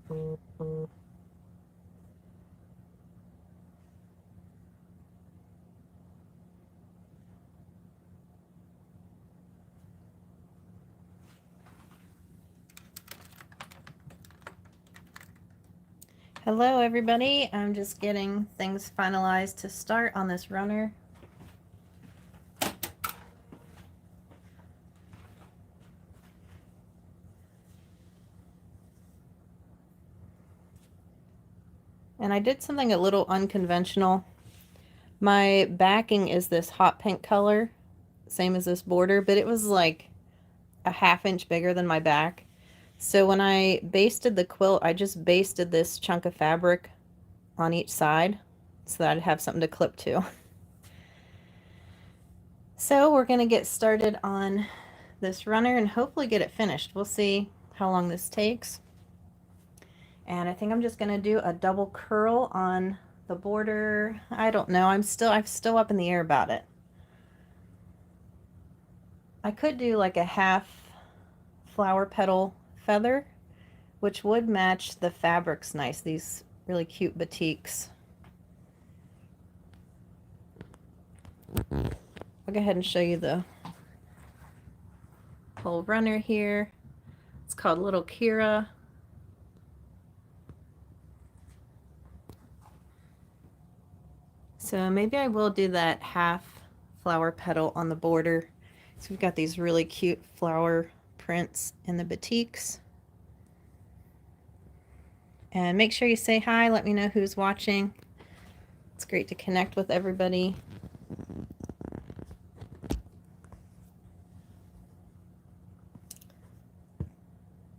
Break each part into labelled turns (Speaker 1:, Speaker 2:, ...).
Speaker 1: Hello everybody, I'm just getting things finalized to start on this runner. And I did something a little unconventional. My backing is this hot pink color, same as this border, but it was like a ½ inch bigger than my back. So when I basted the quilt, I just basted this chunk of fabric on each side so that I'd have something to clip to. So we're going to get started on this runner and hopefully get it finished. We'll see how long this takes. And I think I'm just going to do a double curl on the border. I don't know. I'm still up in the air about it. I could do like a ½ flower petal feather, which would match the fabrics nice. These really cute batiks. I'll go ahead and show you the whole runner here. It's called Little Kira. So maybe I will do that ½ flower petal on the border. So we've got these really cute flower prints in the batiks. And make sure you say hi, let me know who's watching. It's great to connect with everybody.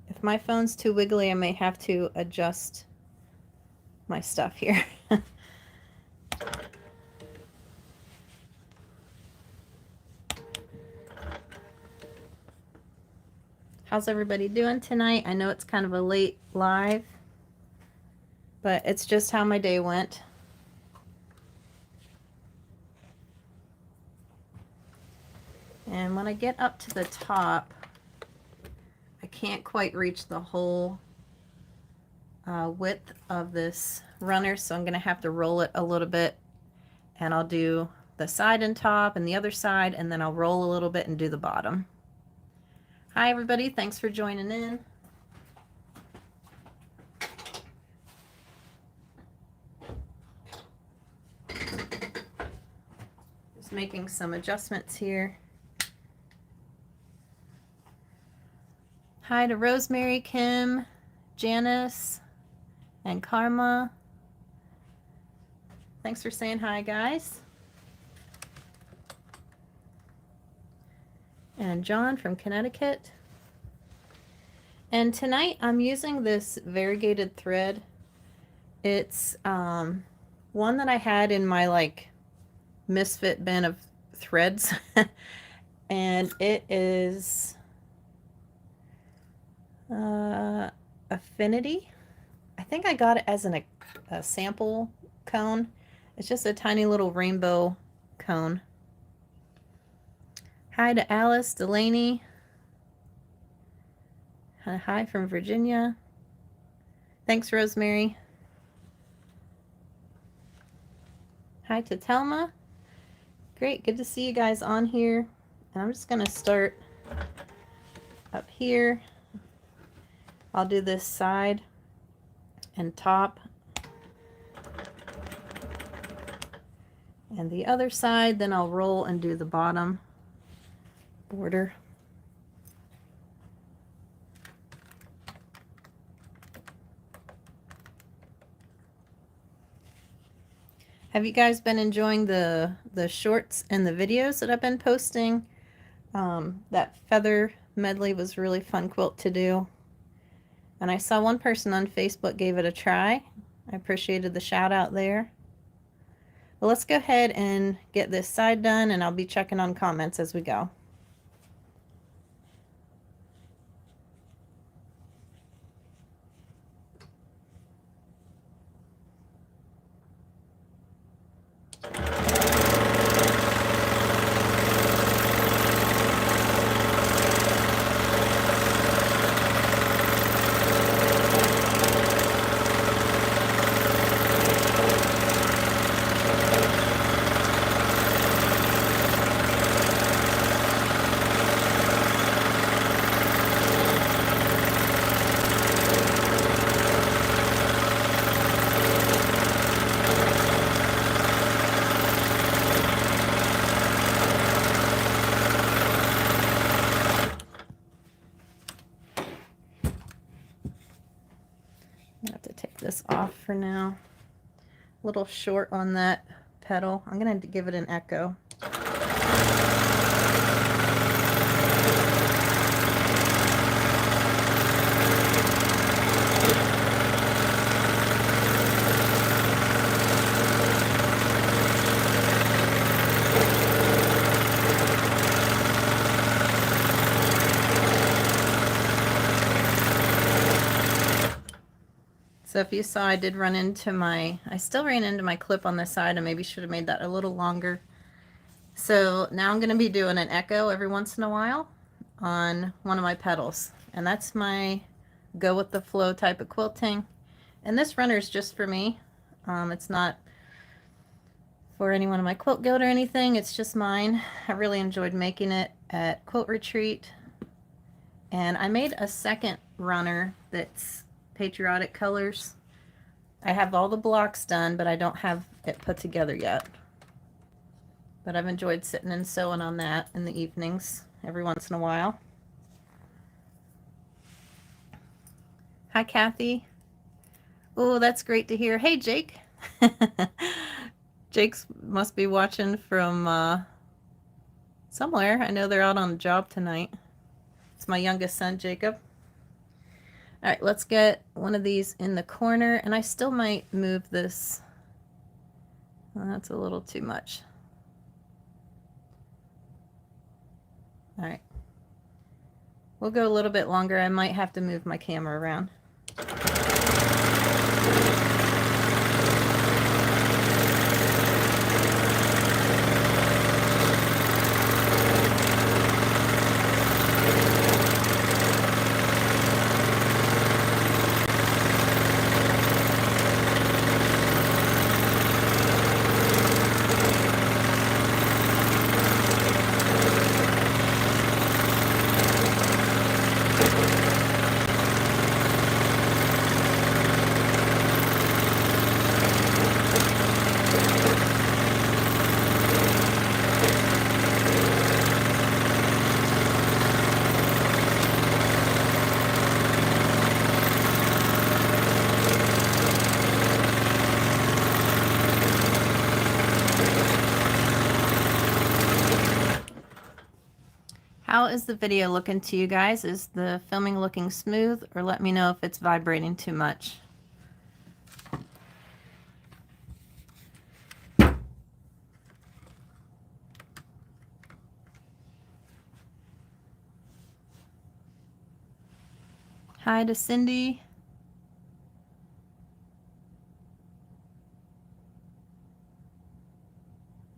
Speaker 1: If my phone's too wiggly, I may have to adjust my stuff here. How's everybody doing tonight? I know it's kind of a late live, but it's just how my day went. And when I get up to the top, I can't quite reach the whole width of this runner, so I'm going to have to roll it a little bit, and I'll do the side and top and the other side, and then I'll roll a little bit and do the bottom. Hi everybody, thanks for joining in. Just making some adjustments here. Hi to Rosemary, Kim, Janice, and Karma. Thanks for saying hi, guys. And John from Connecticut. And tonight I'm using this variegated thread. It's one that I had in my like misfit bin of threads. And it is Affinity. I think I got it as a sample cone. It's just a tiny little rainbow cone. Hi to Alice, Delaney. Hi from Virginia. Thanks, Rosemary. Hi to Telma. Great, good to see you guys on here. And I'm just going to start up here. I'll do this side and top. And the other side, then I'll roll and do the bottom border. Have you guys been enjoying the shorts and the videos that I've been posting? That feather medley was a really fun quilt to do. And I saw one person on Facebook gave it a try. I appreciated the shout out there. Well, let's go ahead and get this side done, and I'll be checking on comments as we go. this off for now. A little short on that petal. I'm going to give it an echo. So if you saw, I did run into I still ran into my clip on the side. I maybe should have made that a little longer. So now I'm going to be doing an echo every once in a while on one of my petals. And that's my go with the flow type of quilting. And this runner is just for me. It's not for anyone in my quilt guild or anything. It's just mine. I really enjoyed making it at Quilt Retreat. And I made a second runner that's patriotic colors. I have all the blocks done, but I don't have it put together yet. But I've enjoyed sitting and sewing on that in the evenings every once in a while. Hi, Kathy. Oh, that's great to hear. Hey, Jake. Jake's must be watching from somewhere. I know they're out on a job tonight. It's my youngest son, Jacob. All right, let's get one of these in the corner, and I still might move this. Well, that's a little too much. All right. We'll go a little bit longer. I might have to move my camera around. How is the video looking to you guys? Is the filming looking smooth, or let me know if it's vibrating too much? Hi to Cindy.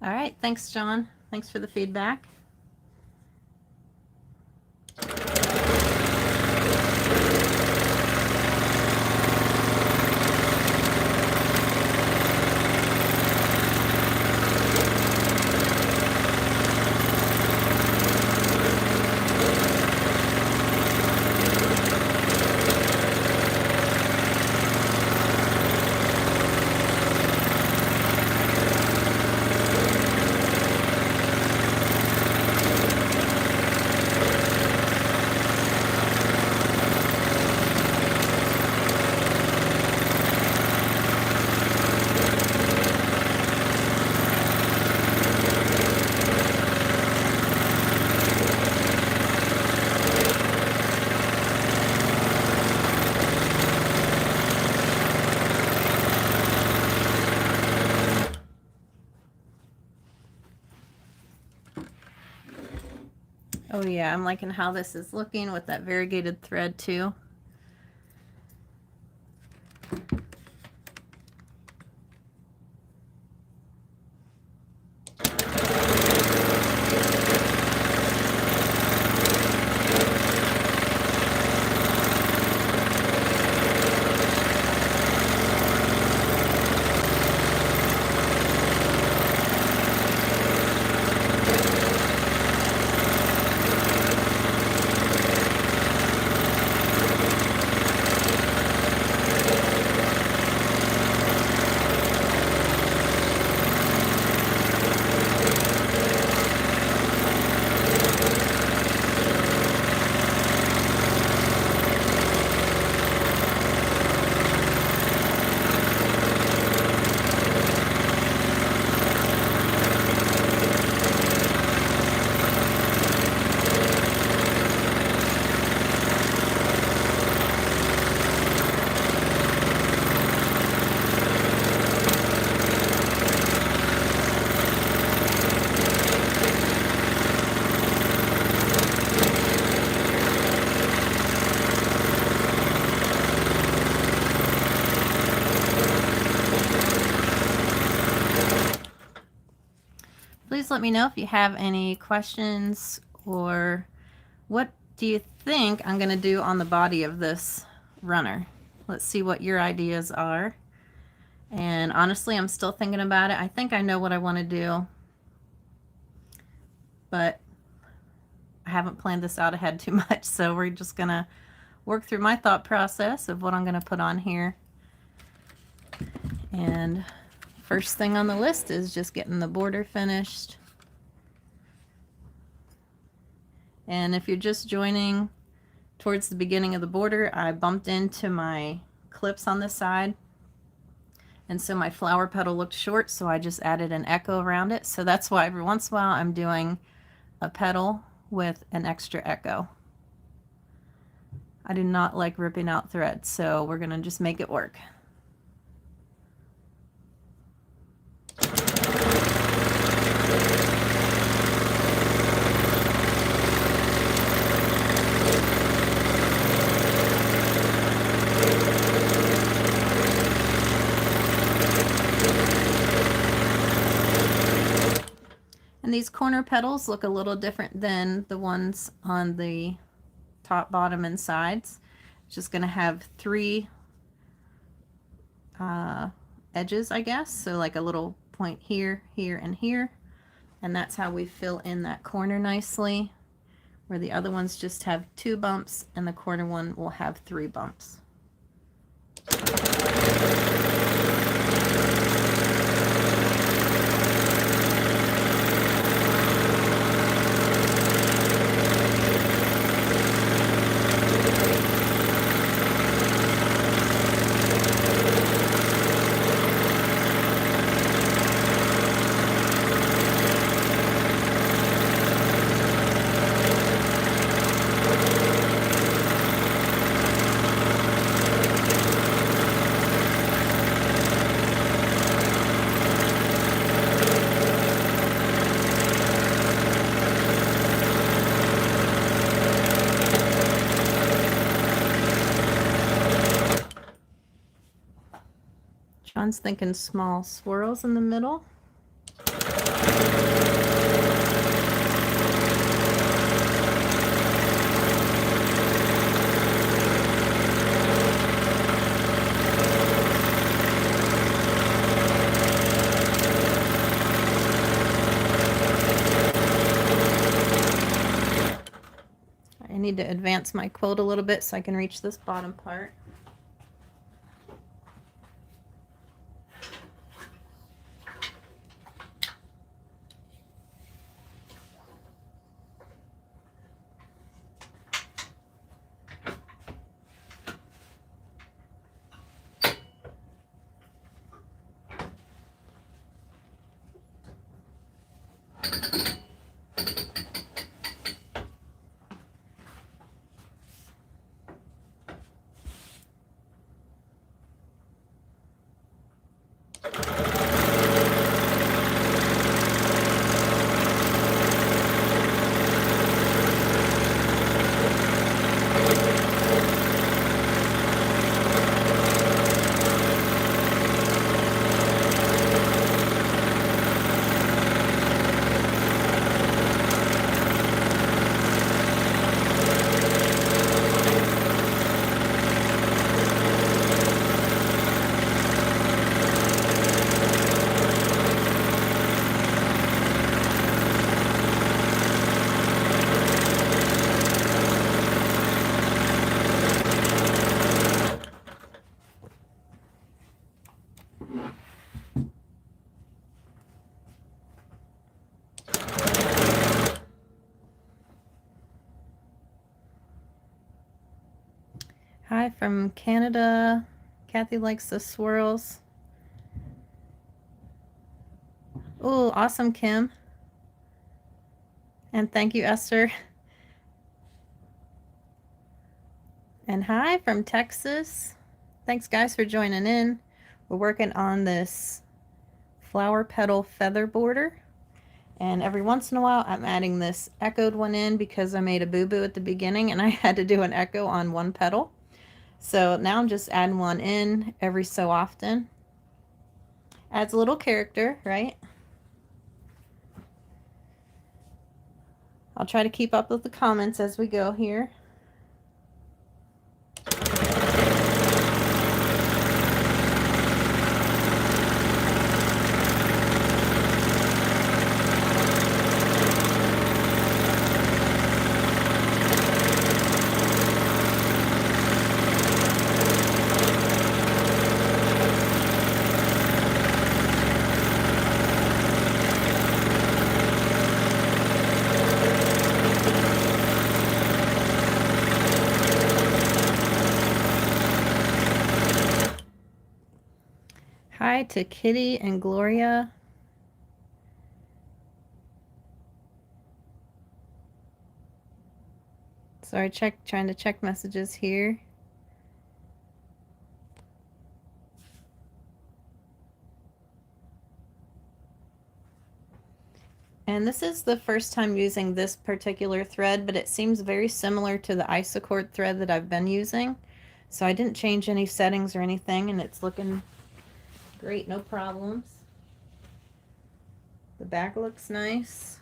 Speaker 1: All right, thanks, John. Thanks for the feedback. Oh yeah, I'm liking how this is looking with that variegated thread too. please let me know if you have any questions, or what do you think I'm going to do on the body of this runner. Let's see what your ideas are. And honestly, I'm still thinking about it. I think I know what I want to do, but I haven't planned this out ahead too much, so we're just going to work through my thought process of what I'm going to put on here. And first thing on the list is just getting the border finished. And if you're just joining towards the beginning of the border, I bumped into my clips on the side, and so my flower petal looked short, so I just added an echo around it. So that's why every once in a while I'm doing a petal with an extra echo. I do not like ripping out thread, so we're gonna just make it work. And these corner petals look a little different than the ones on the top, bottom, and sides. It's just going to have three edges, I guess. So like a little point here, here, and here. And that's how we fill in that corner nicely, where the other ones just have 2 bumps and the corner one will have 3 bumps. John's thinking small swirls in the middle. I need to advance my quilt a little bit so I can reach this bottom part. Hi from Canada. Kathy likes the swirls. Oh, awesome, Kim. And thank you, Esther. And hi from Texas. Thanks, guys, for joining in. We're working on this flower petal feather border. And every once in a while, I'm adding this echoed one in because I made a boo-boo at the beginning and I had to do an echo on one petal. So now I'm just adding one in every so often. Adds a little character, right? I'll try to keep up with the comments as we go here. Hi to Kitty and Gloria. Sorry, trying to check messages here. And this is the first time using this particular thread, but it seems very similar to the Isocord thread that I've been using. So I didn't change any settings or anything, and it's looking great, no problems. The back looks nice.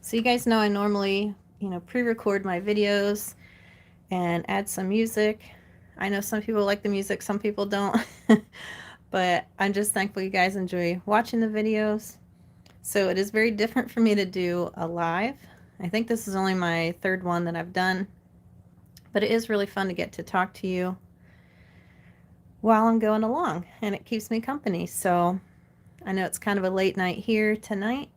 Speaker 1: So you guys know I normally, pre-record my videos and add some music. I know some people like the music, some people don't, but I'm just thankful you guys enjoy watching the videos. So it is very different for me to do a live. I think this is only my third one that I've done, but it is really fun to get to talk to you while I'm going along, and it keeps me company. So I know it's kind of a late night here tonight,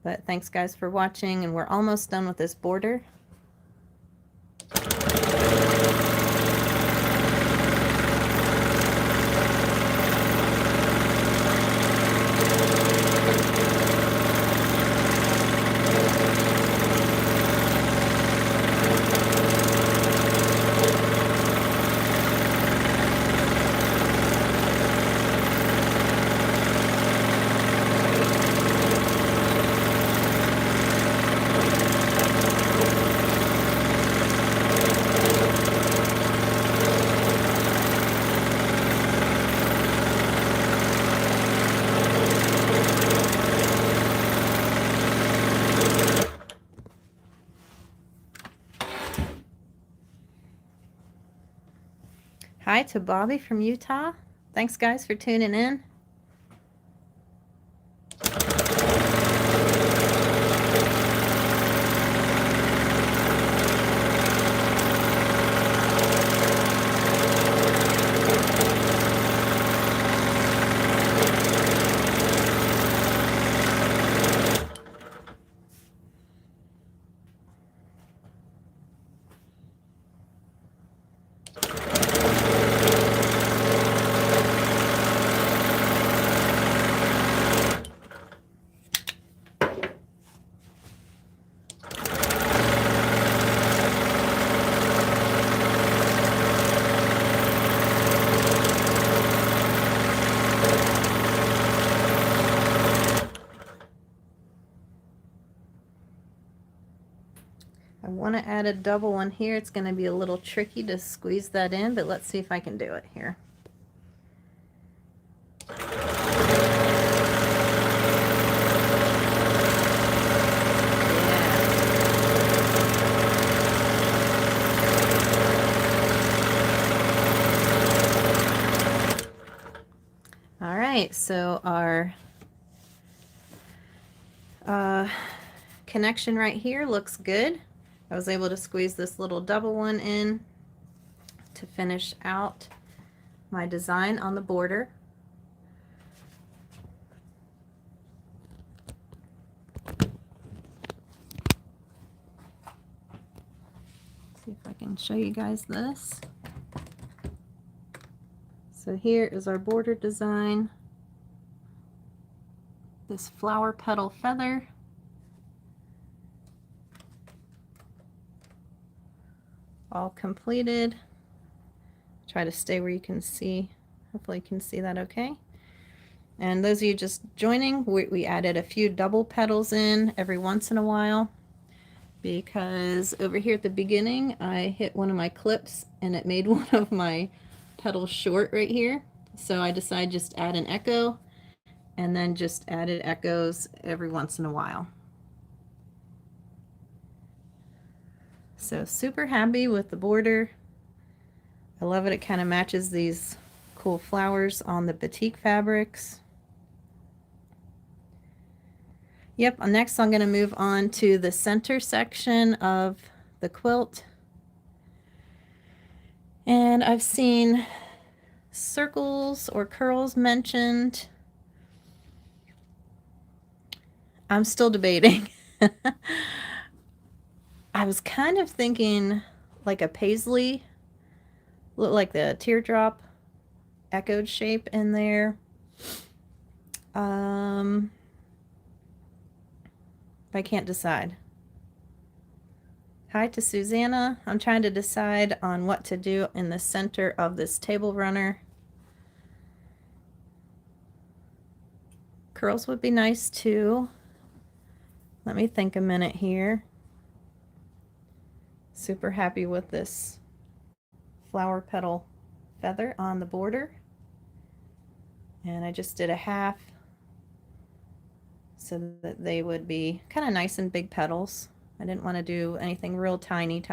Speaker 1: but thanks guys for watching, and we're almost done with this border. Hi to Bobby from Utah. Thanks guys for tuning in. I want to add a double one here. It's going to be a little tricky to squeeze that in, but let's see if I can do it here. Yeah. right, so our connection right here looks good. I was able to squeeze this little double one in to finish out my design on the border. See if I can show you guys this. So here is our border design. This flower petal feather. All completed. Try to stay where you can see. Hopefully you can see that okay. And those of you just joining, we added a few double petals in every once in a while, because over here at the beginning I hit one of my clips and it made one of my petals short right here. So I decided just add an echo, and then just added echoes every once in a while. So super happy with the border. I love it. It kind of matches these cool flowers on the batik fabrics. Yep, next I'm going to move on to the center section of the quilt. And I've seen circles or curls mentioned. I'm still debating. I was kind of thinking like a paisley, look like the teardrop echoed shape in there. I can't decide. Hi to Susanna. I'm trying to decide on what to do in the center of this Tablerunner. Curls would be nice too. Let me think a minute here. Super happy with this flower petal feather on the border. And I just did a half so that they would be kind of nice and big petals. I didn't want to do anything real tiny.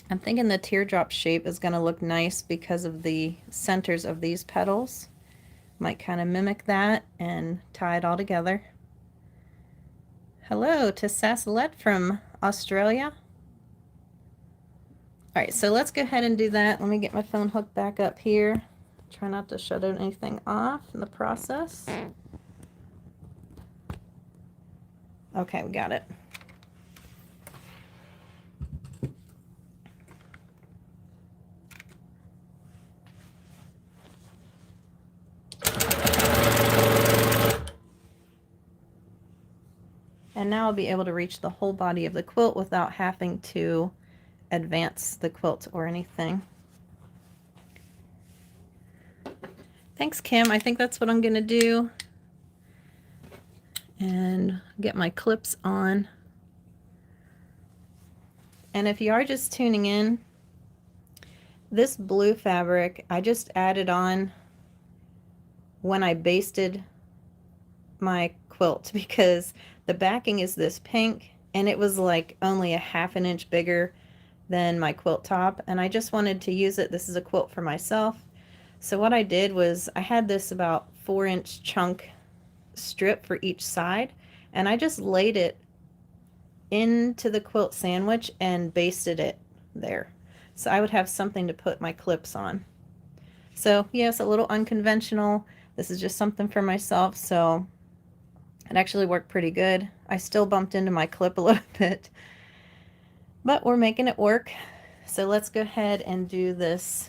Speaker 1: I'm thinking the teardrop shape is going to look nice because of the centers of these petals. Might kind of mimic that and tie it all together. Hello to Sassalette from Australia. All right, so let's go ahead and do that. Let me get my phone hooked back up here. Try not to shut anything off in the process. Okay, we got it. And now I'll be able to reach the whole body of the quilt without having to advance the quilt or anything. Thanks, Kim. I think that's what I'm going to do. And get my clips on. And if you are just tuning in, this blue fabric I just added on when I basted my quilt, because the backing is this pink and it was like only a ½ an inch bigger than my quilt top, and I just wanted to use it. This is a quilt for myself. So what I did was I had this about 4-inch chunk strip for each side, and I just laid it into the quilt sandwich and basted it there. So I would have something to put my clips on. So yes, a little unconventional. This is just something for myself, so it actually worked pretty good. I still bumped into my clip a little bit, but we're making it work. So let's go ahead and do this.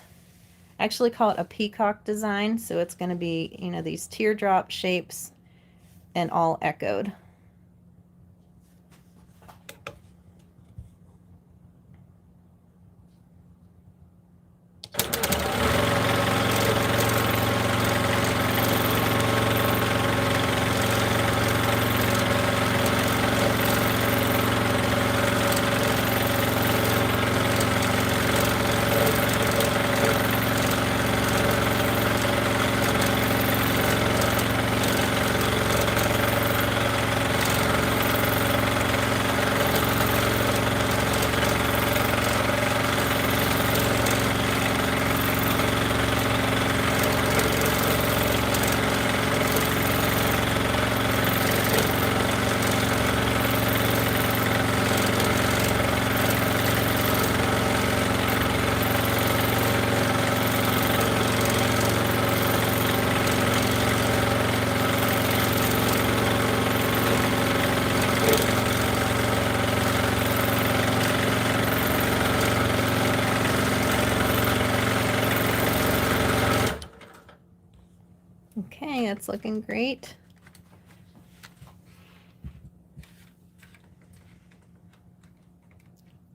Speaker 1: I actually call it a peacock design. So it's going to be, you know, these teardrop shapes and all echoed. It's looking great.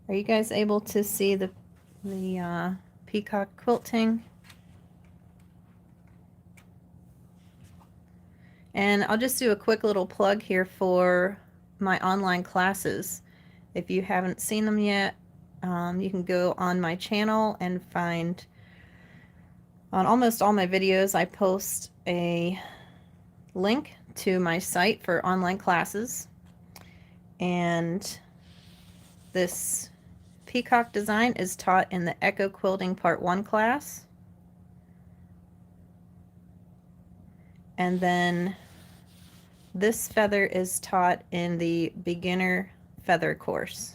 Speaker 1: Are you guys able to see the peacock quilting? And I'll just do a quick little plug here for my online classes. If you haven't seen them yet, you can go on my channel and find, on almost all my videos, I post a link to my site for online classes. And this peacock design is taught in the Echo Quilting Part 1 class. And then this feather is taught in the beginner feather course.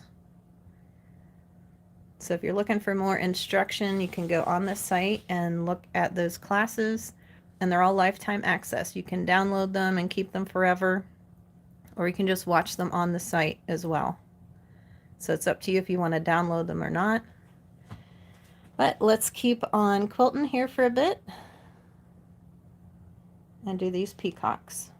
Speaker 1: So if you're looking for more instruction, you can go on the site and look at those classes, and they're all lifetime access. You can download them and keep them forever, or you can just watch them on the site as well. So it's up to you if you want to download them or not. But let's keep on quilting here for a bit and do these peacocks.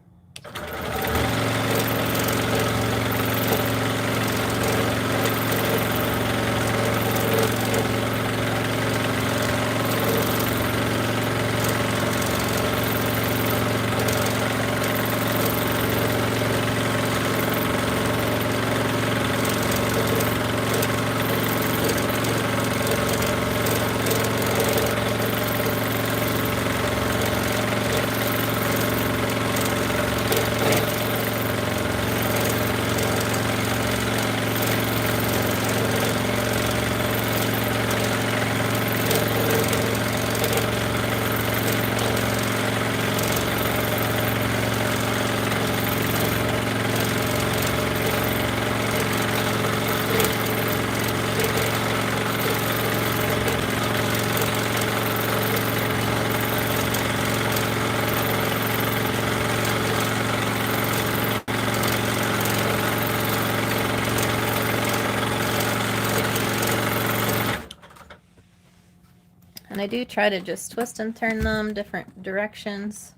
Speaker 1: And I do try to just twist and turn them different directions.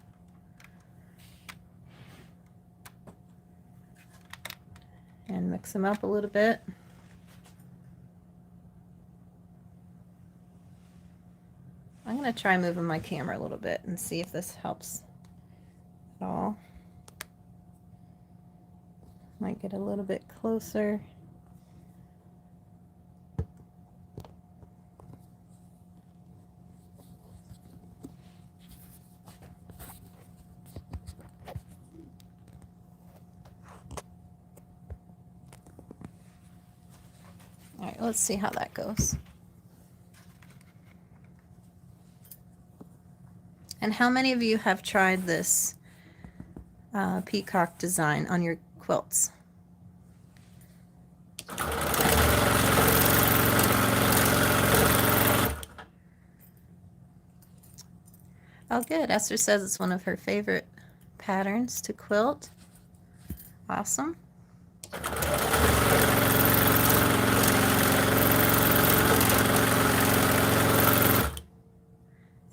Speaker 1: And mix them up a little bit. I'm going to try moving my camera a little bit and see if this helps at all. Might get a little bit closer. All right, let's see how that goes. And how many of you have tried this peacock design on your quilts? Oh, good. Esther says it's one of her favorite patterns to quilt. Awesome.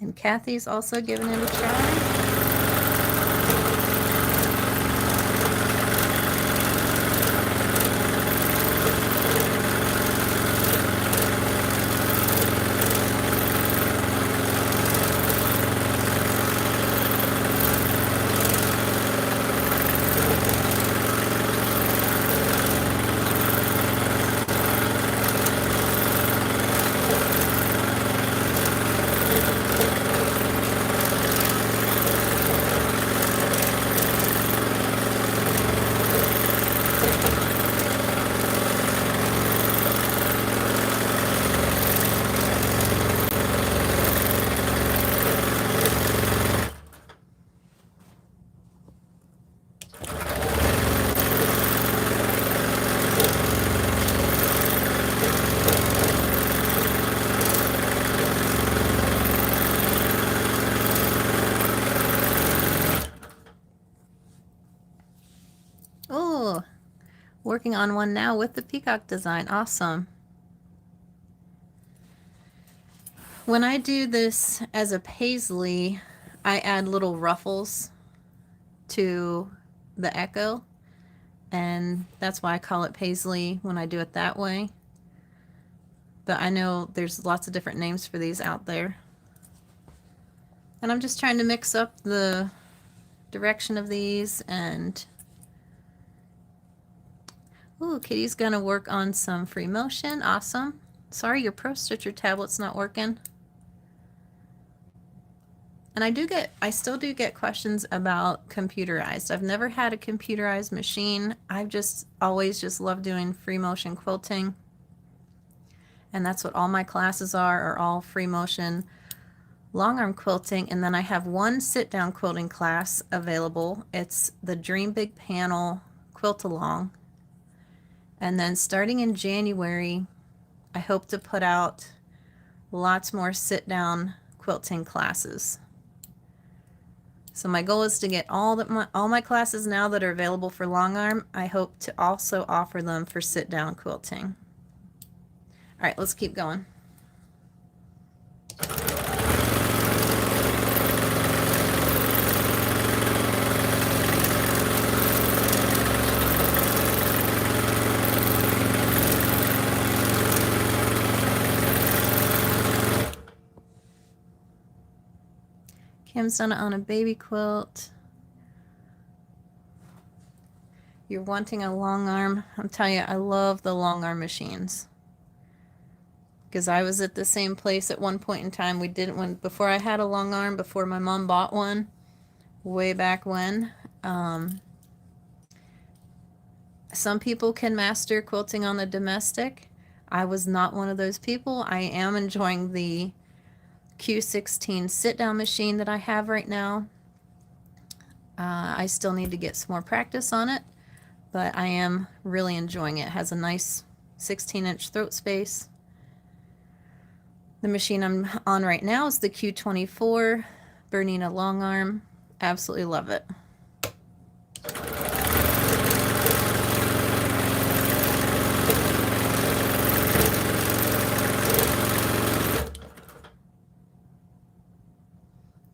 Speaker 1: And Kathy's also giving it a try. Oh, working on one now with the peacock design. Awesome. When I do this as a paisley, I add little ruffles to the echo, and that's why I call it paisley when I do it that way. But I know there's lots of different names for these out there. And I'm just trying to mix up the direction of these. And ooh, Kitty's gonna work on some free motion. Awesome. Sorry, your Pro Stitcher tablet's not working. And I still do get questions about computerized. I've never had a computerized machine. I've just always just loved doing free motion quilting. And that's what all my classes are all free motion long arm quilting. And then I have one sit down quilting class available. It's the Dream Big Panel Quilt Along. And then starting in January, I hope to put out lots more sit down quilting classes. So my goal is to get all my classes now that are available for long arm. I hope to also offer them for sit down quilting. All right, let's keep going. Kim's done it on a baby quilt. You're wanting a long arm. I'm telling you, I love the long arm machines. Because I was at the same place at one point in time. Before I had a long arm, before my mom bought one, way back when. Some people can master quilting on the domestic. I was not one of those people. I am enjoying the Q16 sit-down machine that I have right now. I still need to get some more practice on it, but I am really enjoying it. It has a nice 16-inch throat space. The machine I'm on right now is the Q24 Bernina long arm. Absolutely love it.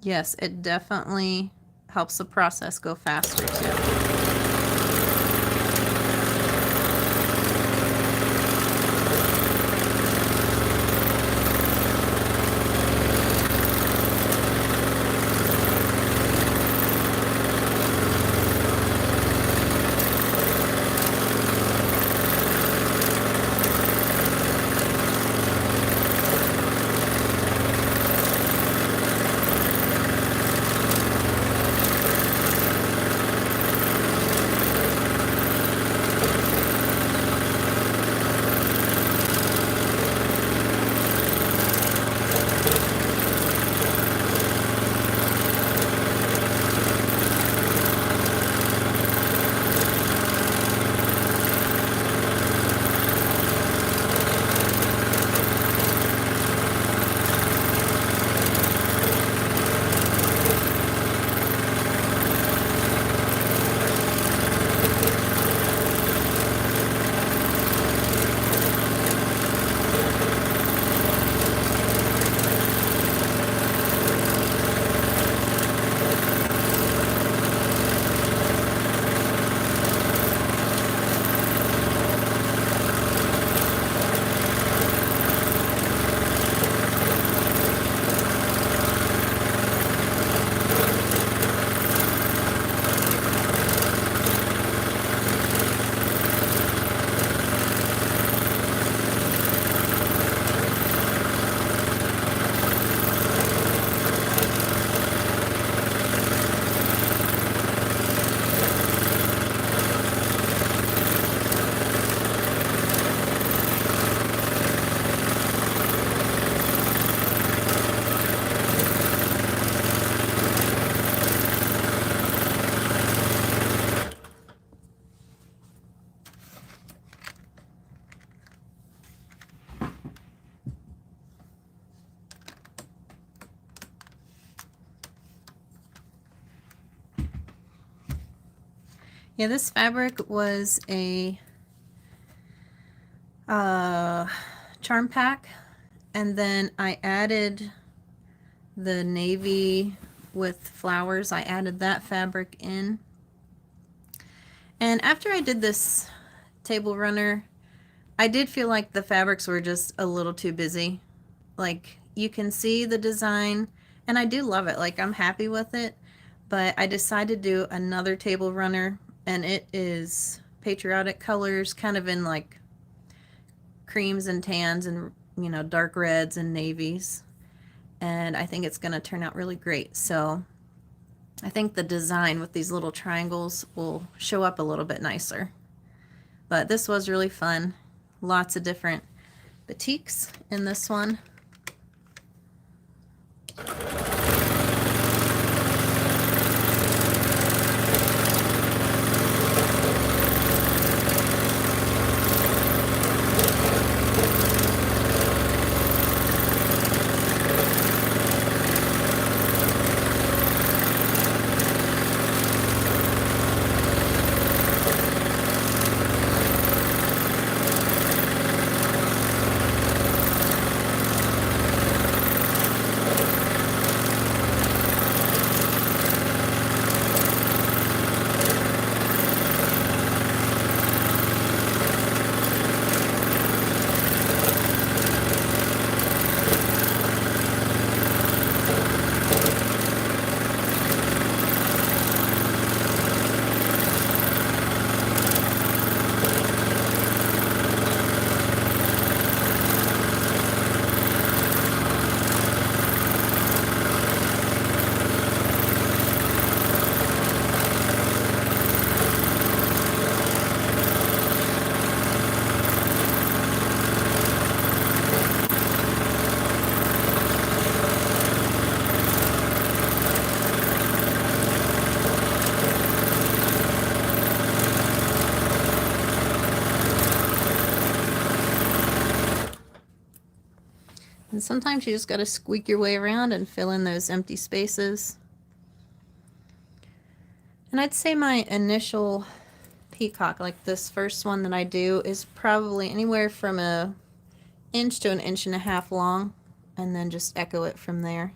Speaker 1: Yes, it definitely helps the process go faster too. Yeah, this fabric was a charm pack, and then I added the navy with flowers. I added that fabric in And after I did this table runner, I did feel like the fabrics were just a little too busy. Like, you can see the design, and I do love it. Like, I'm happy with it, but I decided to do another table runner, and it is patriotic colors, kind of in like creams and tans and, you know, dark reds and navies. And I think it's going to turn out really great. So I think the design with these little triangles will show up a little bit nicer. But this was really fun. Lots of different batiks in this one. And sometimes you just got to squeak your way around and fill in those empty spaces. And I'd say my initial peacock, like this first one that I do, is probably anywhere from an inch to an inch and a half long, and then just echo it from there.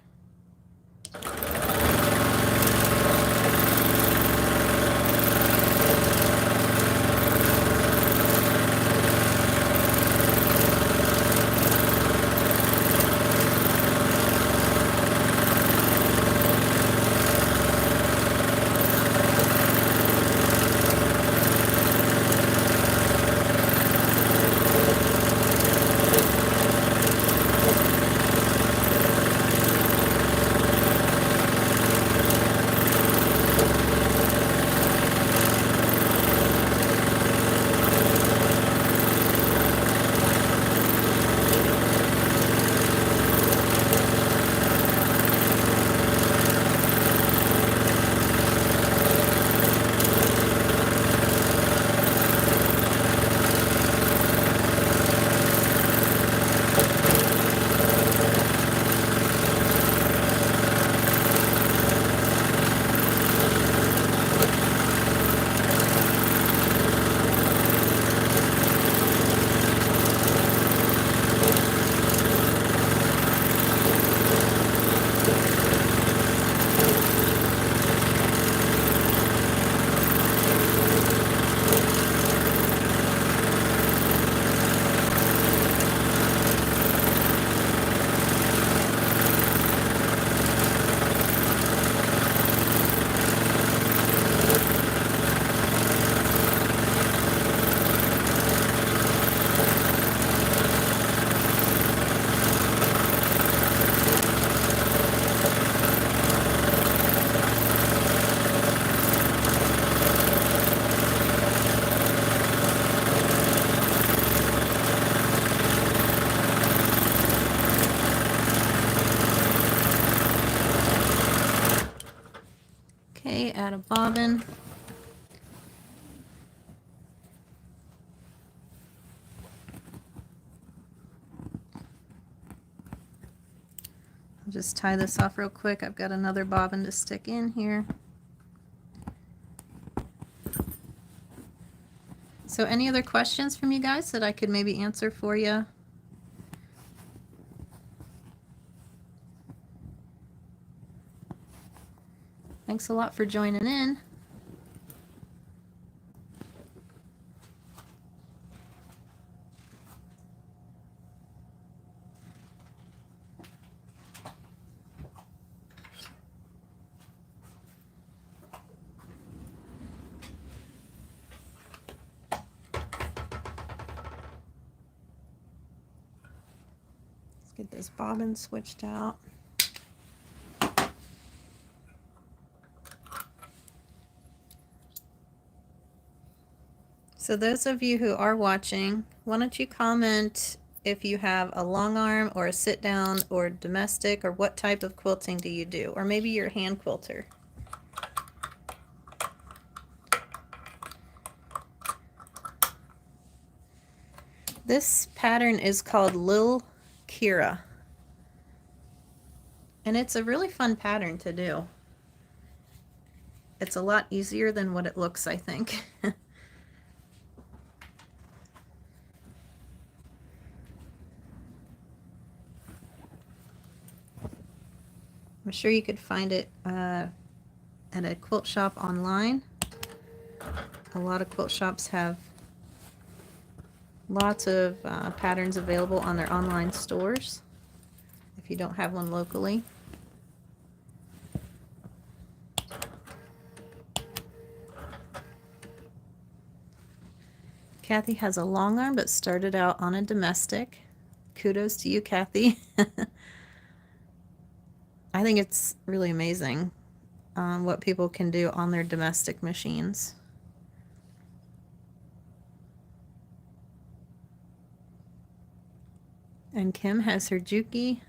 Speaker 1: Okay, add a bobbin. I'll just tie this off real quick. I've got another bobbin to stick in here. So any other questions from you guys that I could maybe answer for you? Thanks a lot for joining in. Get this bobbin switched out. So those of you who are watching, why don't you comment if you have a long arm or a sit down or domestic, or what type of quilting do you do? Or maybe you're a hand quilter. This pattern is called Lil Kira. And it's a really fun pattern to do. It's a lot easier than what it looks, I think. I'm sure you could find it at a quilt shop online. A lot of quilt shops have lots of patterns available on their online stores if you don't have one locally. Kathy has a long arm but started out on a domestic. Kudos to you, Kathy. I think it's really amazing what people can do on their domestic machines. And Kim has her Juki.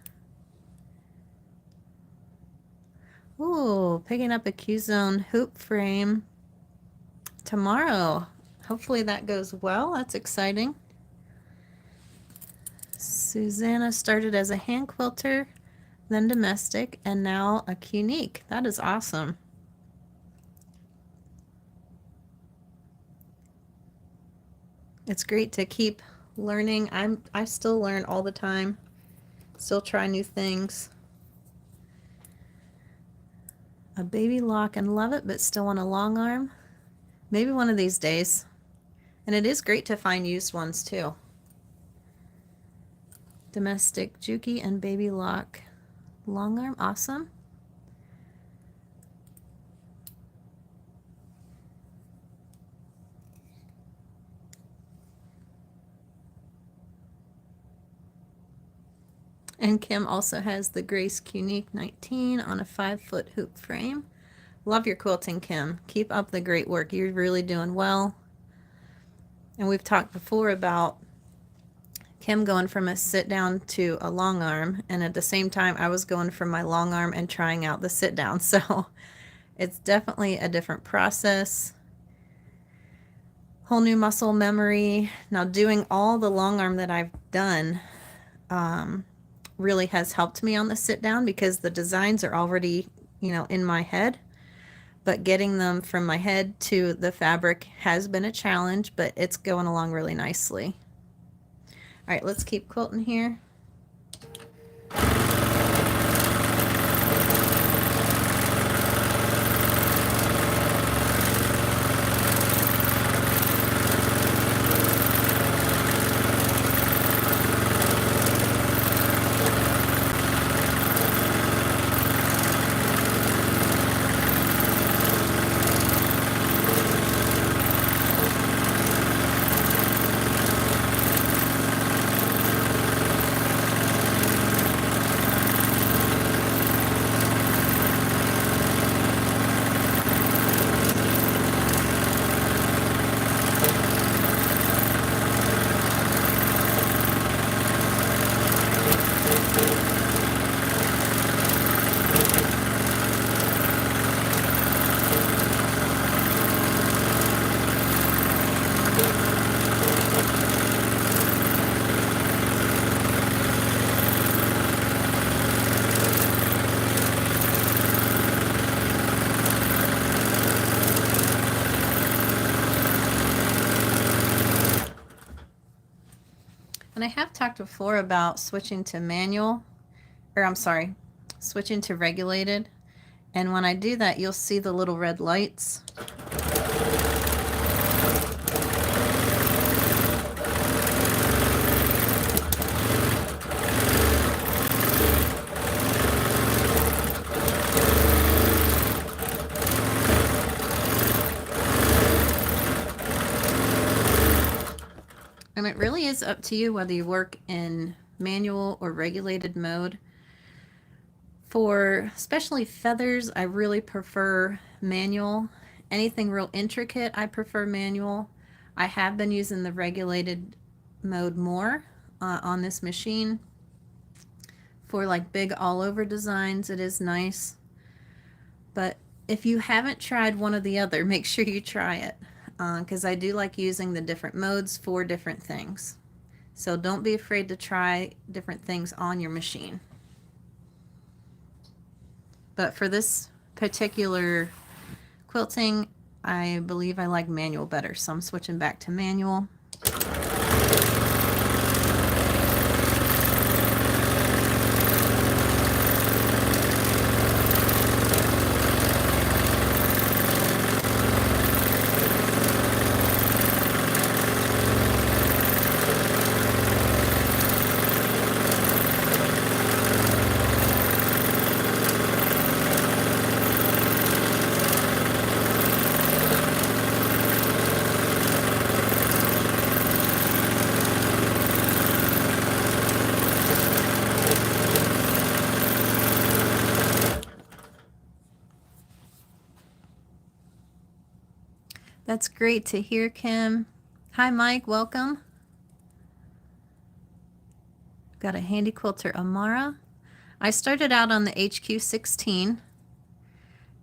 Speaker 1: Ooh, picking up a Q-Zone hoop frame tomorrow. Hopefully that goes well. That's exciting. Susanna started as a hand quilter, then domestic, and now a Qnique. That is awesome. It's great to keep learning. I still learn all the time. Still try new things. A baby lock and love it, but still want a long arm. Maybe one of these days. And it is great to find used ones too. Domestic Juki and baby lock long arm, awesome. And Kim also has the Grace Qnique 19 on a 5-foot hoop frame. Love your quilting, Kim. Keep up the great work. You're really doing well. And we've talked before about Kim going from a sit down to a long arm, and at the same time I was going from my long arm and trying out the sit down. So it's definitely a different process. Whole new muscle memory. Now doing all the long arm that I've done really has helped me on the sit down because the designs are already, you know, in my head. But getting them from my head to the fabric has been a challenge, but it's going along really nicely. All right, let's keep quilting here. And I have talked before about switching to manual, or I'm sorry, switching to regulated. And when I do that, you'll see the little red lights. And it really is up to you whether you work in manual or regulated mode. For especially feathers, I really prefer manual. Anything real intricate, I prefer manual. I have been using the regulated mode more on this machine. For like big all over designs, it is nice. But if you haven't tried one or the other, make sure you try it, because I do like using the different modes for different things. So don't be afraid to try different things on your machine. But for this particular quilting, I believe I like manual better, so I'm switching back to manual. That's great to hear, Kim. Hi, Mike. Welcome. Got a handy quilter, Amara. I started out on the HQ16,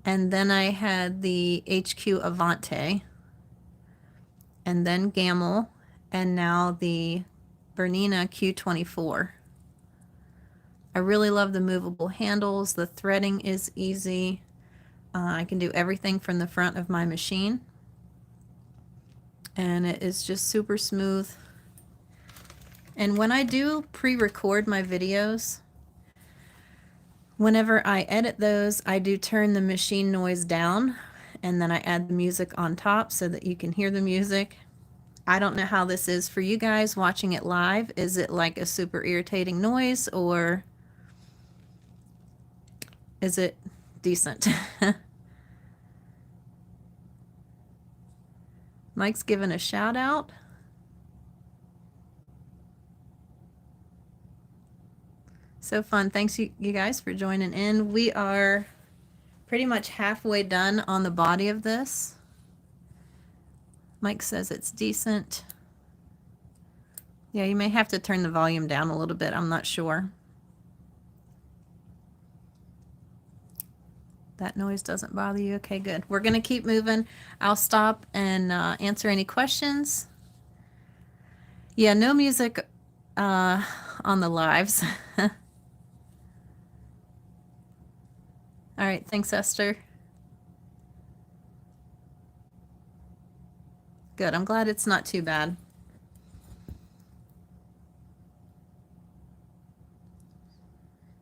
Speaker 1: and then I had the HQ Avante, and then Gamel, and now the Bernina Q24. I really love the movable handles. The threading is easy. I can do everything from the front of my machine. And it is just super smooth. And when I do pre-record my videos, whenever I edit those, I do turn the machine noise down, and then I add the music on top so that you can hear the music. I don't know how this is for you guys watching it live. Is it like a super irritating noise, or is it decent? Mike's given a shout out. So fun. Thanks you guys for joining in. We are pretty much halfway done on the body of this. Mike says it's decent. Yeah, you may have to turn the volume down a little bit. I'm not sure. That noise doesn't bother you? Okay, good. We're going to keep moving. I'll stop and answer any questions. Yeah, no music on the lives. All right, thanks, Esther. Good, I'm glad it's not too bad.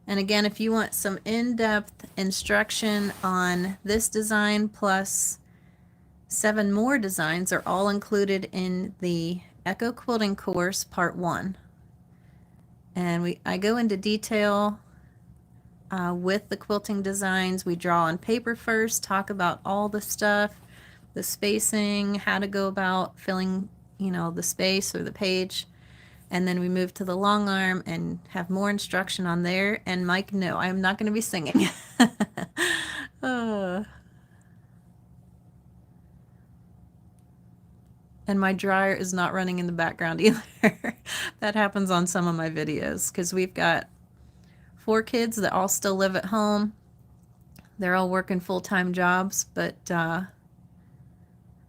Speaker 1: And again, if you want some in-depth instruction on this design plus 7 more designs are all included in the Echo Quilting course, part 1. And I go into detail with the quilting designs. We draw on paper first, talk about all the stuff, the spacing, how to go about filling, the space or the page. And then we move to the long arm and have more instruction on there. And Mike, no, I'm not going to be singing. And my dryer is not running in the background either. That happens on some of my videos because we've got 4 kids that all still live at home. They're all working full-time jobs, but I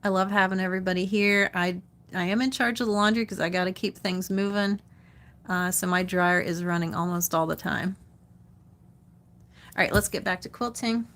Speaker 1: love having everybody here. I am in charge of the laundry because I got to keep things moving. So my dryer is running almost all the time. All right, let's get back to quilting.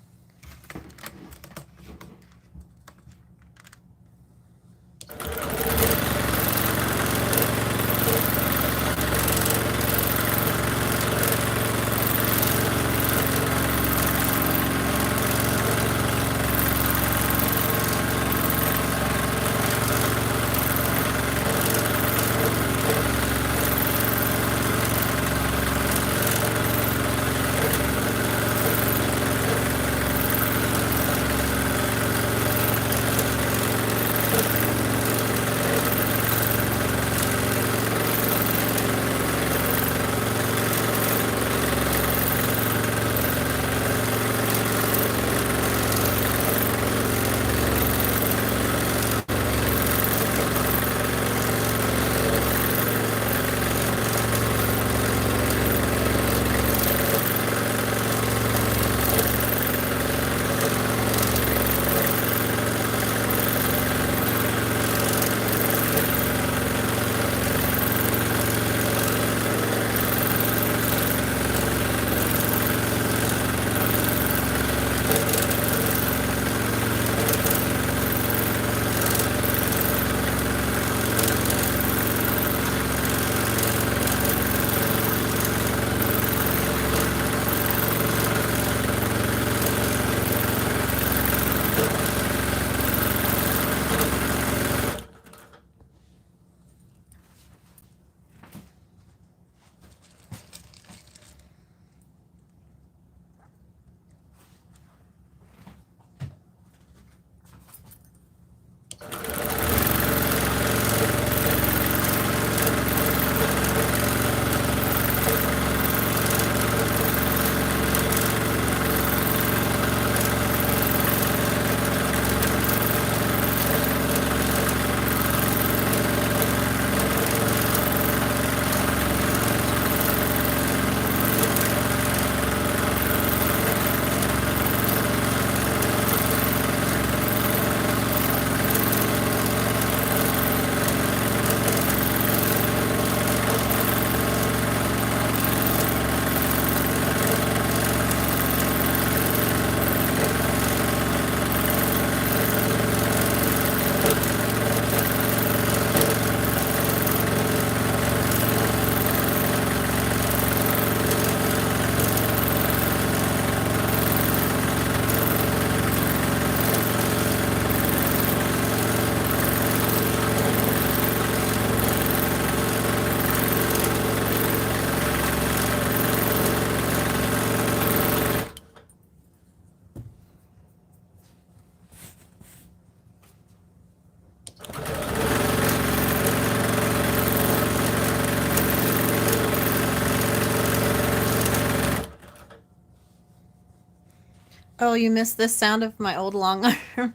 Speaker 1: Oh, you missed the sound of my old long arm.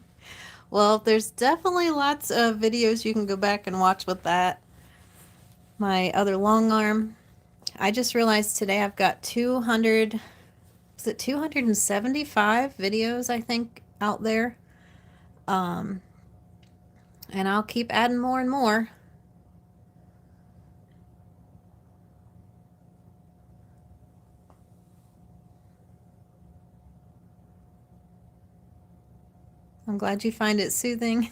Speaker 1: Well, there's definitely lots of videos you can go back and watch with that. My other long arm. I just realized today I've got 200, is it 275 videos, I think, out there. And I'll keep adding more and more. I'm glad you find it soothing.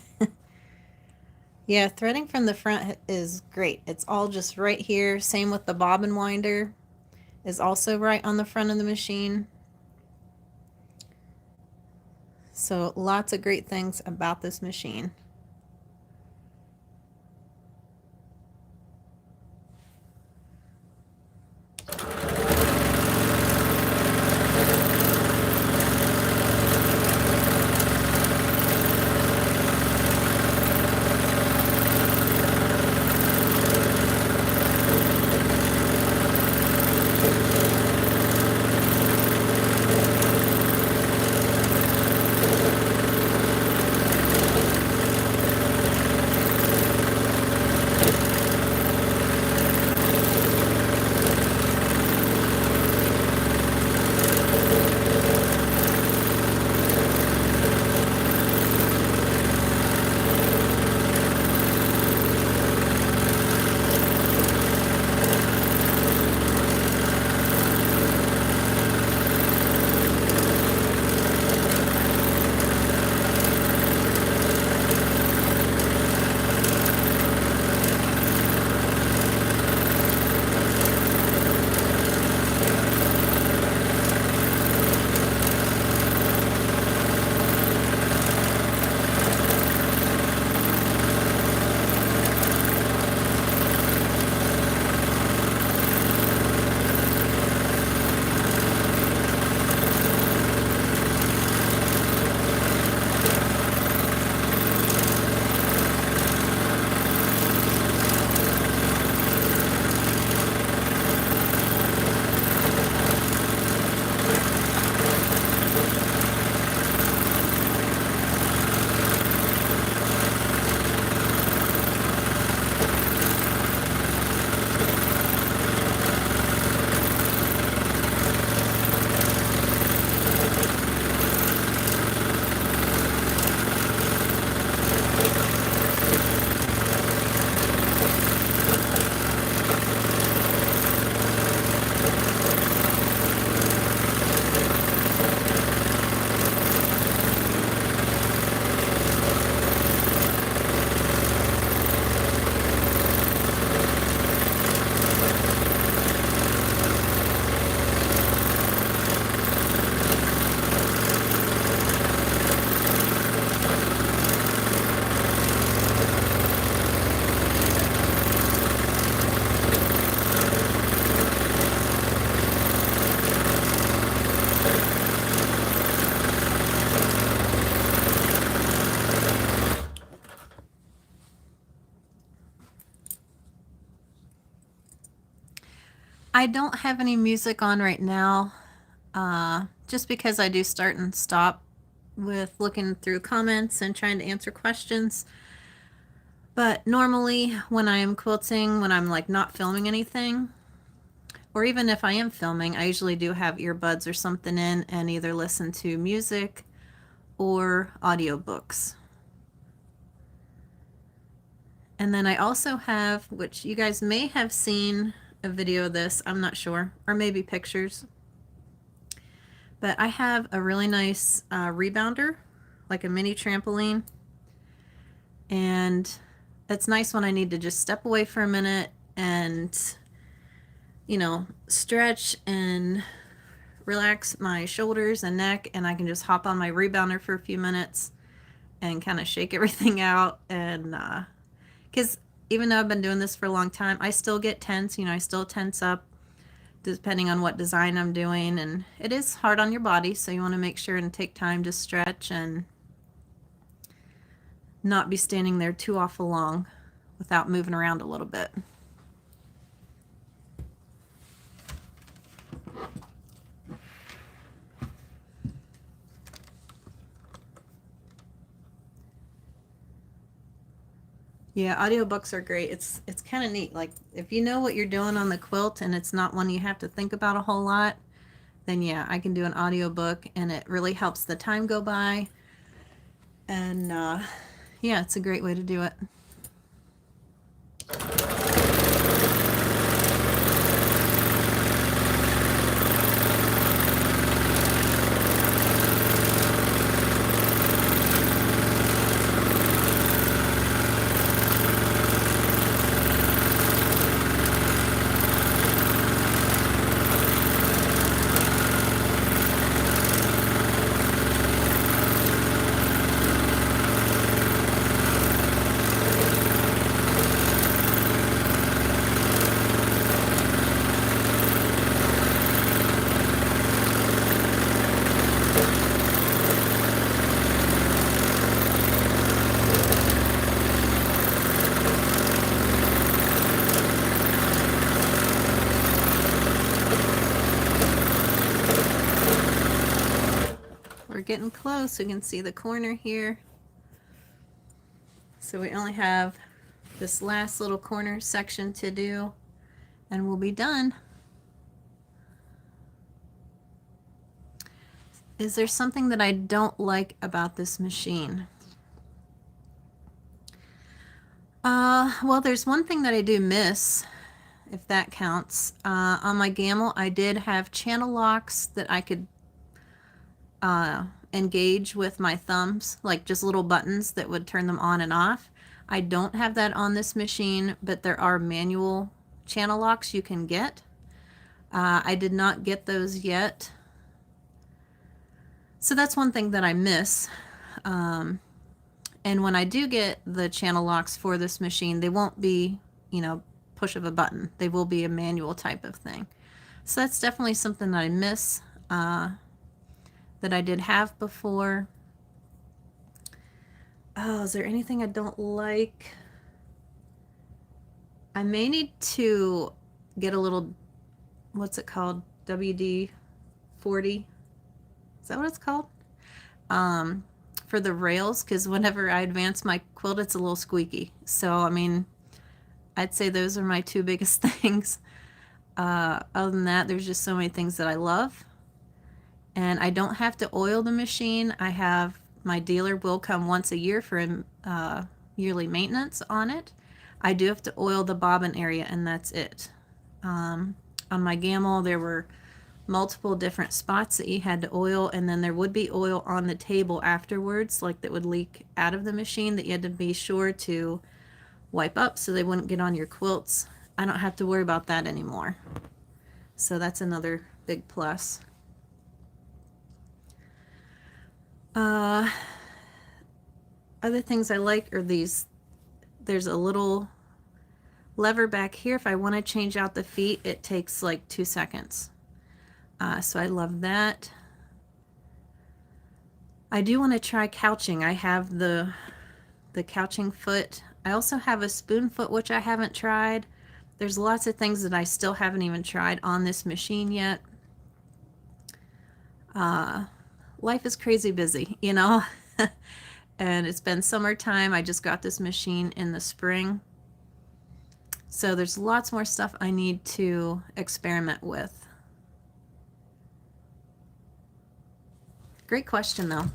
Speaker 1: Yeah, threading from the front is great. It's all just right here. Same with the bobbin winder is also right on the front of the machine. So lots of great things about this machine. I don't have any music on right now, just because I do start and stop with looking through comments and trying to answer questions. But normally when I'm quilting, when I'm like not filming anything, or even if I am filming, I usually do have earbuds or something in and either listen to music or audiobooks. And then I also have, which you guys may have seen a video of this, I'm not sure, or maybe pictures, but I have a really nice rebounder, like a mini trampoline, and it's nice when I need to just step away for a minute and, you know, stretch and relax my shoulders and neck, and I can just hop on my rebounder for a few minutes and kind of shake everything out. And because even though I've been doing this for a long time, I still get tense. You know, I still tense up depending on what design I'm doing, and it is hard on your body, so you want to make sure and take time to stretch and not be standing there too awful long without moving around a little bit. Yeah, audiobooks are great. It's kind of neat. Like if you know what you're doing on the quilt and it's not one you have to think about a whole lot, then yeah, I can do an audiobook and it really helps the time go by. And yeah, it's a great way to do it. We're getting close. We can see the corner here. So we only have this last little corner section to do and we'll be done. Is there something that I don't like about this machine? Well, there's one thing that I do miss, if that counts. On my Gamel, I did have channel locks that I could engage with my thumbs, like just little buttons that would turn them on and off. I don't have that on this machine, but there are manual channel locks you can get. I did not get those yet. So that's one thing that I miss. And when I do get the channel locks for this machine, they won't be, you know, push of a button. They will be a manual type of thing. So that's definitely something that I miss that I did have before. Oh, is there anything I don't like? I may need to get a little, what's it called? WD-40? Is that what it's called? For the rails, because whenever I advance my quilt, it's a little squeaky. So, I mean, I'd say those are my two biggest things. Other than that, there's just so many things that I love. And I don't have to oil the machine. I have, my dealer will come once a year for yearly maintenance on it. I do have to oil the bobbin area, and that's it. On my Gamel, there were multiple different spots that you had to oil, and then there would be oil on the table afterwards, like that would leak out of the machine, that you had to be sure to wipe up so they wouldn't get on your quilts. I don't have to worry about that anymore. So that's another big plus. Other things I like are these. There's a little lever back here. If I want to change out the feet, it takes like 2 seconds. So I love that. I do want to try couching. I have the couching foot. I also have a spoon foot, which I haven't tried. There's lots of things that I still haven't even tried on this machine yet. Life is crazy busy, you know. And it's been summertime. I just got this machine in the spring. So there's lots more stuff I need to experiment with. Great question, though.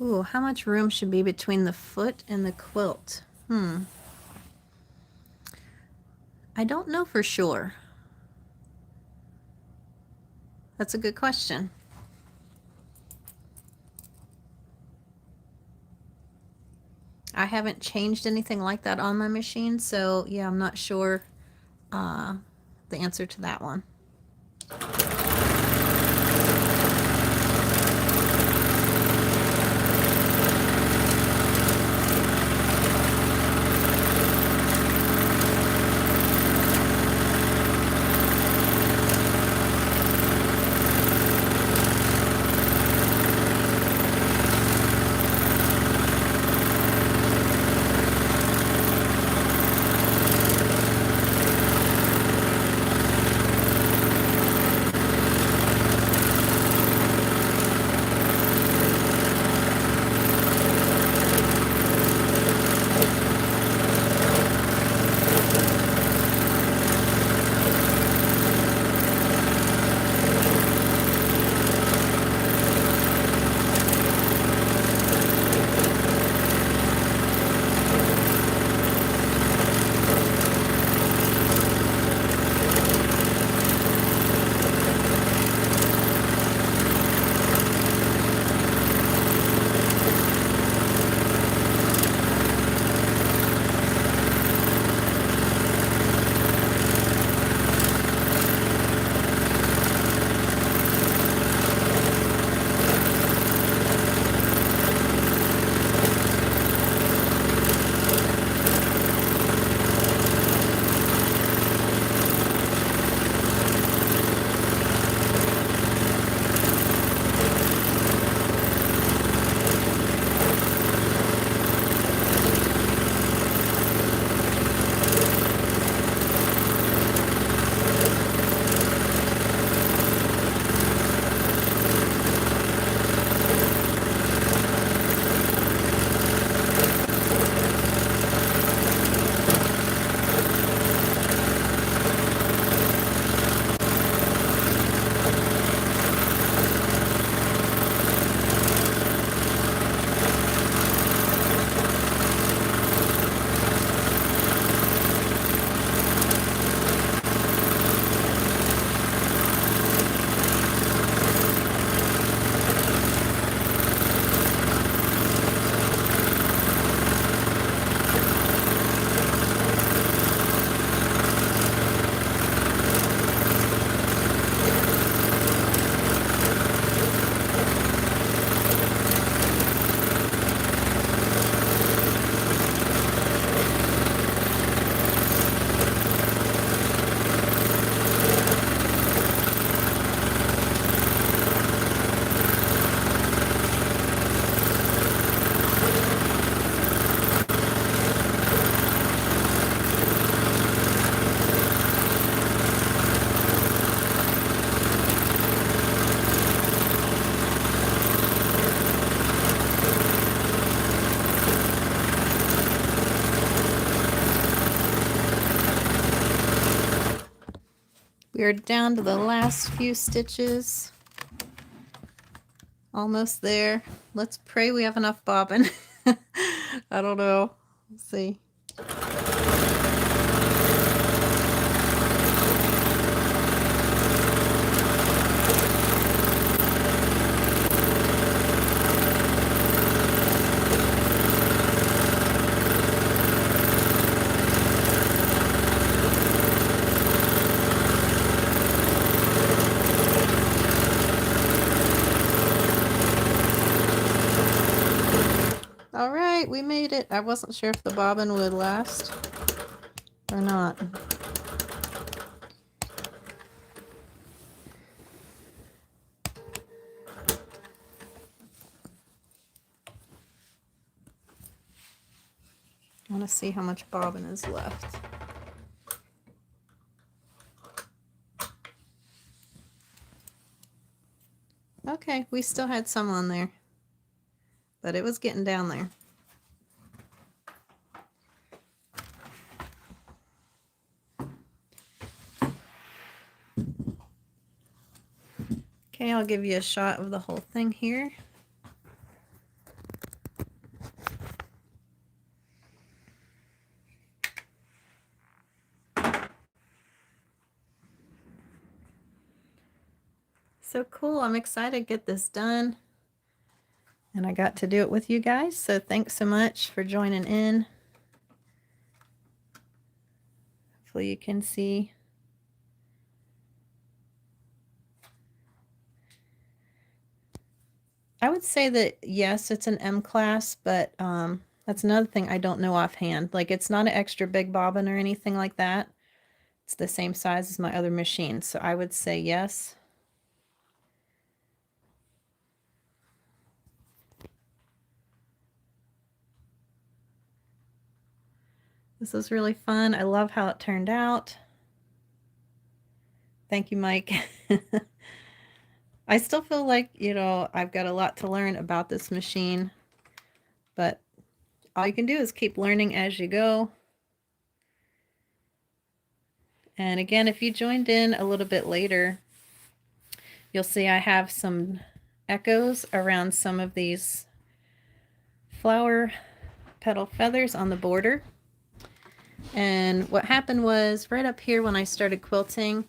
Speaker 1: Ooh, how much room should be between the foot and the quilt? I don't know for sure. That's a good question. I haven't changed anything like that on my machine, so yeah, I'm not sure the answer to that one. We're down to the last few stitches. Almost there. Let's pray we have enough bobbin. I don't know. Let's see. All right, we made it. I wasn't sure if the bobbin would last or not. I want to see how much bobbin is left. Okay, we still had some on there, but it was getting down there. Okay, I'll give you a shot of the whole thing here. So cool. I'm excited to get this done. And I got to do it with you guys. So thanks so much for joining in. Hopefully you can see. I would say that yes, it's an M class, but that's another thing I don't know offhand. Like, it's not an extra big bobbin or anything like that. It's the same size as my other machine, so I would say yes. This was really fun. I love how it turned out. Thank you, Mike. I still feel like, you know, I've got a lot to learn about this machine, but all you can do is keep learning as you go. And again, if you joined in a little bit later, you'll see I have some echoes around some of these flower petal feathers on the border. And what happened was right up here when I started quilting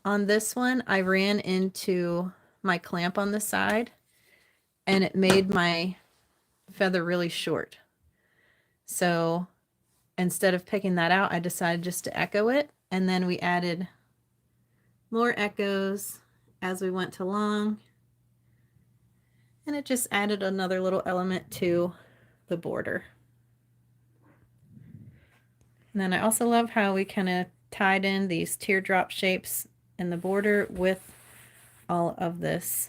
Speaker 1: on this one, I ran into my clamp on the side and it made my feather really short. So instead of picking that out, I decided just to echo it. And then we added more echoes as we went along. And it just added another little element to the border. And then I also love how we kind of tied in these teardrop shapes in the border with all of this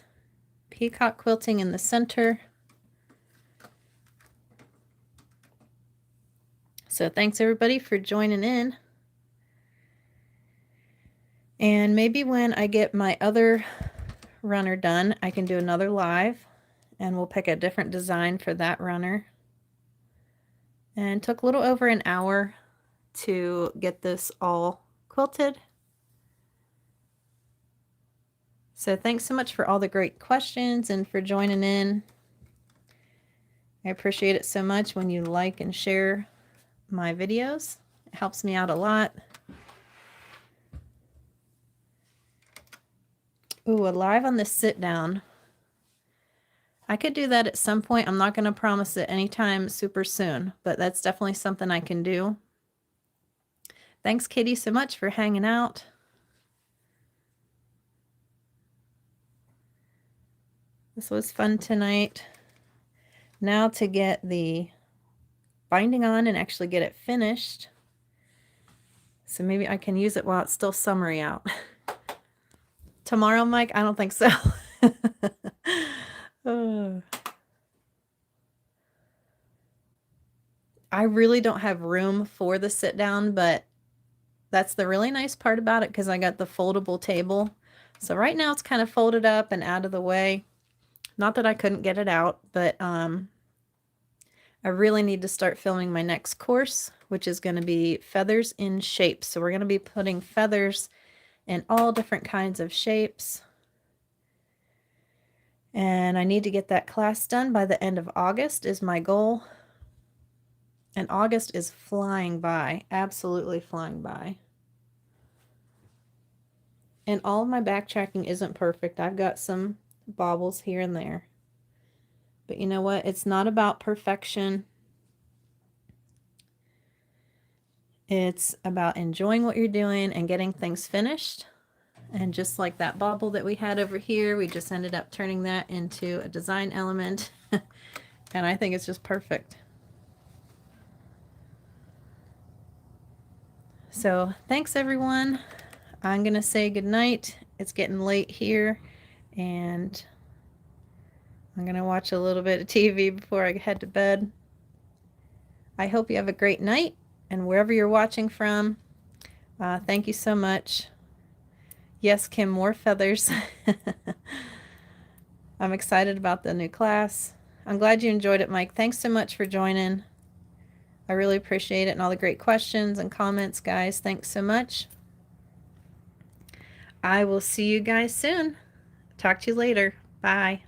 Speaker 1: peacock quilting in the center. So thanks everybody for joining in. And maybe when I get my other runner done, I can do another live and we'll pick a different design for that runner. And it took a little over an hour to get this all quilted. So thanks so much for all the great questions and for joining in. I appreciate it so much when you like and share my videos. It helps me out a lot. Ooh, a live on the sit down. I could do that at some point. I'm not going to promise it anytime super soon, but that's definitely something I can do. Thanks, Kitty, so much for hanging out. This was fun tonight. Now to get the binding on and actually get it finished. So maybe I can use it while it's still summery out. Tomorrow, Mike? I don't think so. I really don't have room for the sit down, but that's the really nice part about it because I got the foldable table. So right now it's kind of folded up and out of the way. Not that I couldn't get it out, but I really need to start filming my next course, which is going to be feathers in shapes. So we're going to be putting feathers in all different kinds of shapes. And I need to get that class done by the end of August is my goal. And August is flying by, absolutely flying by. And all of my backtracking isn't perfect. I've got some bobbles here and there. But you know what? It's not about perfection. It's about enjoying what you're doing and getting things finished. And just like that bobble that we had over here, we just ended up turning that into a design element. And I think it's just perfect. So thanks everyone. I'm gonna say good night. It's getting late here and I'm gonna watch a little bit of TV before I head to bed. I hope you have a great night, and wherever you're watching from, thank you so much. Yes, Kim, more feathers. I'm excited about the new class. I'm glad you enjoyed it, Mike. Thanks so much for joining. I really appreciate it and all the great questions and comments, guys. Thanks so much. I will see you guys soon. Talk to you later. Bye.